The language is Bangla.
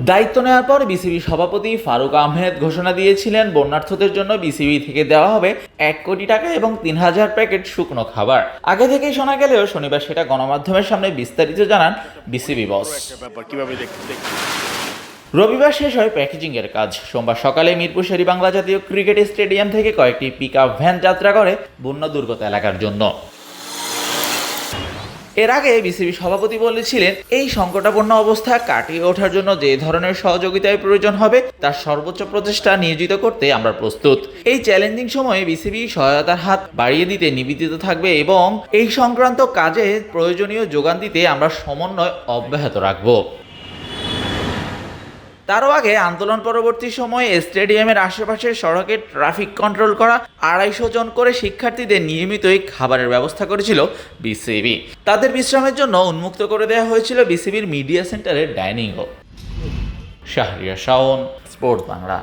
দায়িত্ব নেওয়ার পর বিসিবি সভাপতি ফারুক আহমেদ ঘোষণা দিয়েছিলেন বন্যার্থদের জন্য বিসিবি থেকে দেওয়া হবে 1 কোটি টাকা এবং 3000 প্যাকেট শুকনো খাবার। আগে থেকেই শোনা গেলেও শনিবার সেটা গণমাধ্যমের সামনে বিস্তারিত জানান বিসিবি বস। রবিবার শেষ হয় প্যাকেজিং এর কাজ। সোমবার সকালে মিরপুর শেরেবাংলা জাতীয় ক্রিকেট স্টেডিয়াম থেকে কয়েকটি পিকআপ ভ্যান যাত্রা করে বন্যা দুর্গত এলাকার জন্য। এর আগে বিসিবি সভাপতি বলেছিলেন, এই সংকটাপন্ন অবস্থা কাটিয়ে ওঠার জন্য যে ধরনের সহযোগিতার প্রয়োজন হবে তার সর্বোচ্চ প্রচেষ্টা নিয়োজিত করতে আমরা প্রস্তুত। এই চ্যালেঞ্জিং সময়ে বিসিবি সহায়তার হাত বাড়িয়ে দিতে নিবেদিত থাকবে এবং এই সংক্রান্ত কাজে প্রয়োজনীয় যোগান দিতে আমরা সমন্বয় অব্যাহত রাখব। তারও আগে আন্দোলন পরবর্তী সময়ে স্টেডিয়ামের আশেপাশে সড়কে ট্রাফিক কন্ট্রোল করা 250 জন করে শিক্ষার্থীদের নিয়মিতই খাবারের ব্যবস্থা করেছিল বিসিবি। তাদের বিশ্রামের জন্য উন্মুক্ত করে দেওয়া হয়েছিল বিসিবির মিডিয়া সেন্টারের dining hall. Shahriar Shaon, sports Bangla.